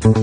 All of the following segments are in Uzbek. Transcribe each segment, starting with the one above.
Hi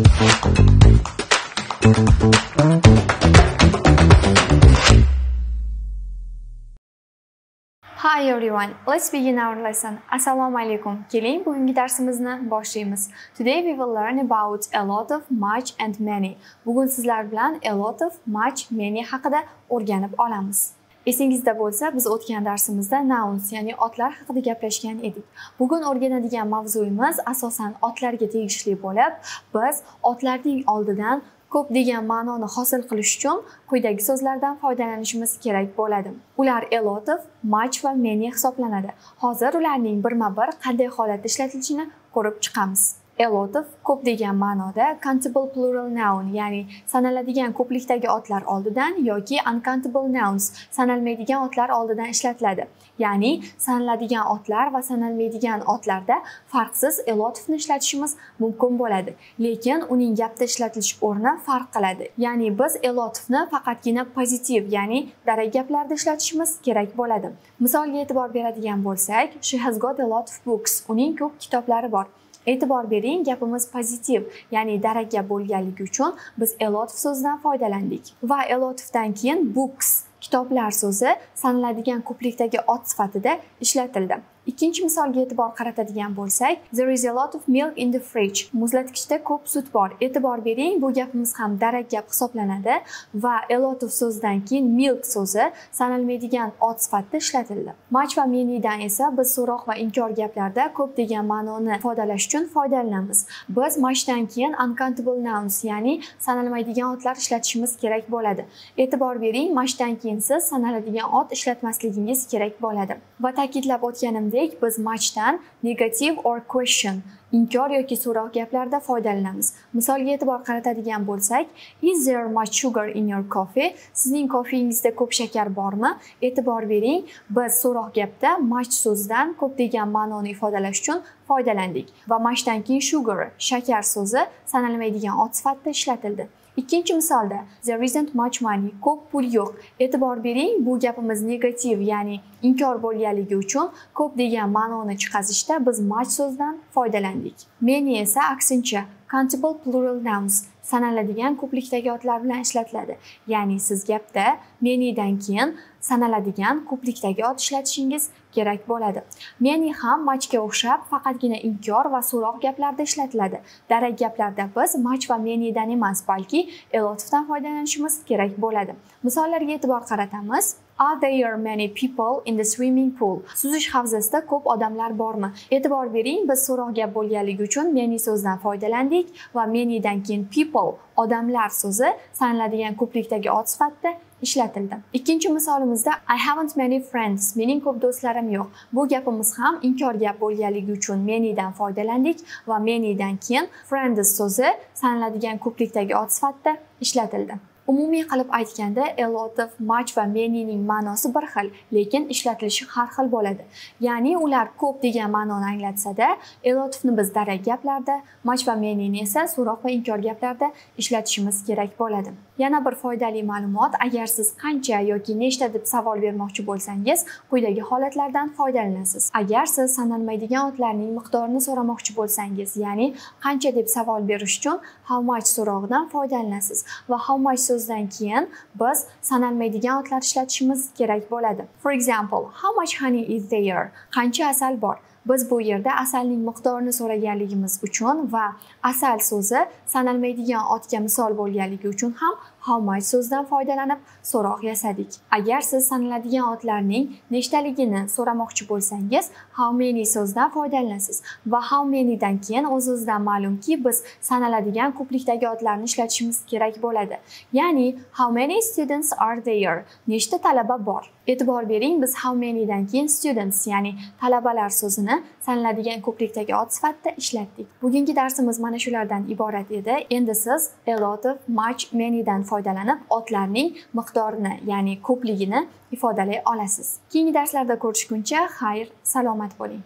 everyone, let's begin our lesson. Assalomu alaykum. Keling, bugungi darsimizni boshlaymiz. Today we will learn about a lot of, much and many. Bugun sizlar bilan a lot of, much, many haqida o'rganib olamiz. Esingizda bo'lsa, biz o'tgan darsimizda nouns, ya'ni otlar haqida gaplashgan edik. Bugun o'rganadigan mavzuyimiz asosan otlarga tegishli bo'lib, biz otlarning oldidan ko'p degan ma'noni hosil qilish uchun quyidagi so'zlardan foydalanishimiz kerak bo'ladi. Ular a lot of, much va many hisoblanadi. Hozir ularning birma-bir qanday holatda ishlatilishini ko'rib chiqamiz. A lot of ko'p degan ma'noda countable plural noun, ya'ni sanaladigan ko'plikdagi otlar oldidan yoki uncountable nouns, sanalmaydigan otlar oldidan ishlatiladi. Ya'ni sanaladigan otlar va sanalmaydigan otlarda farqsiz a lot of'ni ishlatishimiz mumkin bo'ladi. Lekin uning gapda ishlatilish o'rni farq qiladi. Ya'ni biz a lot of'ni faqatgina pozitiv, ya'ni darak gaplarda ishlatishimiz kerak bo'ladi. Misolga e'tibor beradigan bo'lsak, she has got a lot of books. Uning ko'p kitoblari bor. E'tibor bering, gapimiz pozitiv, ya'ni darak gap bo'lganligi uchun biz a lot of so'zidan foydalandik. Va a lot of'dan keyin books, kitoblar so'zi sanaladigan ko'plikdagi ot sifatida ishlatildi. Ikkinchi misolga e'tibor qaratadigan bo'lsak, there is a lot of milk in the fridge. Muzlatgichda ko'p sut bor. E'tibor bering, bu gapimiz ham darak gap hisoblanadi va a lot of so'zidan keyin milk so'zi sanalmaydigan ot sifatida ishlatildi. Much va manydan esa biz so'roq va inkor gaplarda ko'p degan ma'noni ifodalash uchun foydalanamiz. Biz muchdan keyin uncountable nouns, ya'ni sanalmaydigan otlar ishlatishimiz kerak bo'ladi. E'tibor bering, muchdan keyin siz sanaladigan ot ishlatmasligingiz kerak bo'ladi. Va ta'kidlab o'tganim biz muchdan negative or question, inkor yoki so'roq gaplarda foydalanamiz. Misolga e'tibor qaratadigan bo'lsak, is there much sugar in your coffee? Sizning kofingizda ko'p shakar bormi? E'tibor bering, biz so'roq gapda much so'zidan ko'p degan ma'noni ifodalash uchun foydalandik va muchdan keyin sugar, shakar so'zi sanalmaydigan ot sifatida ishlatildi. Ikkinchi misolda, there isn't much money, ko'p pul yo'q. E'tibor bering, bu gapimiz negativ, ya'ni inkor bo'lganligi uchun ko'p degan ma'noni chiqazishda biz much so'zidan foydalandik. Many esa aksincha countable plural nouns, sanaladigan ko'plikdagi otlar bilan ishlatiladi. Ya'ni siz gapda manydan keyin sanaladigan ko'plikdagi ot ishlatishingiz kerak bo'ladi. Many ham muchga o'xshab faqatgina inkor va so'roq gaplarda ishlatiladi. Darak gaplarda biz much va manydan emas, balki a lot of'dan foydalanishimiz kerak bo'ladi. Misollarga e'tibor qaratamiz. Are there many people in the swimming pool? Suzish havzasida ko'p odamlar bormi? E'tibor bering, biz so'roq gap bo'lganligi uchun many so'zidan foydalandik va manydan keyin people, odamlar so'zi sanaladigan ko'plikdagi ot sifatida ishlatildi. Ikkinchi misolimizda I haven't many friends, mening ko'p do'stlarim yo'q. Bu gapimiz ham inkor gap bo'lganligi uchun manydan foydalandik va manydan keyin friends so'zi sanaladigan ko'plikdagi ot sifatida ishlatildi. Umumiy qilib aytganda, a lot of, much va manyning ma'nosi bir xil, lekin ishlatilishi har xil bo'ladi. Ya'ni ular ko'p degan ma'noni anglatsa-da, a lot of'ni biz darak gaplarda, much va manyni esa so'roq va inkor gaplarda ishlatishimiz kerak bo'ladi. Yana bir foydali ma'lumot, agar siz qancha yoki nechta deb savol bermoqchi bo'lsangiz, quyidagi holatlardan foydalanasiz. Agar siz sanalmaydigan otlarning miqdorini so'ramoqchi bo'lsangiz, ya'ni qancha deb savol berish uchun how much so'rog'idan foydalanasiz va how much so'zdan keyin biz sanalmaydigan otlar ishlatishimiz kerak bo'ladi. For example, how much honey is there? Qancha asal bor? Biz bu yerda asalning miqdorini so'raganligimiz uchun va asal so'zi sanalmaydigan otga misol bo'lganligi uchun ham how much so'zdan foydalanib so'roq yasadik. Agar siz sanaladigan otlarning nechtaligini so'ramoqchi bo'lsangiz, how many so'zdan foydalanasiz va how manydan keyin o'z-o'zidan ma'lumki biz sanaladigan ko'plikdagi otlarni ishlatishimiz kerak bo'ladi. Ya'ni how many students are there? Nechta talaba bor? E'tibor bering, biz how manydan keyin students, ya'ni talabalar so'zini sanaladigan ko'plikdagi ot sifatida ishlatdik. Bugungi darsimiz mana shulardan iborat edi. Endi siz a lot of, much, manydan foydalanib otlarning miqdorini, ya'ni ko'pligini ifodalay olasiz. Keyingi darslarda ko'rishguncha xayr, salomat bo'ling.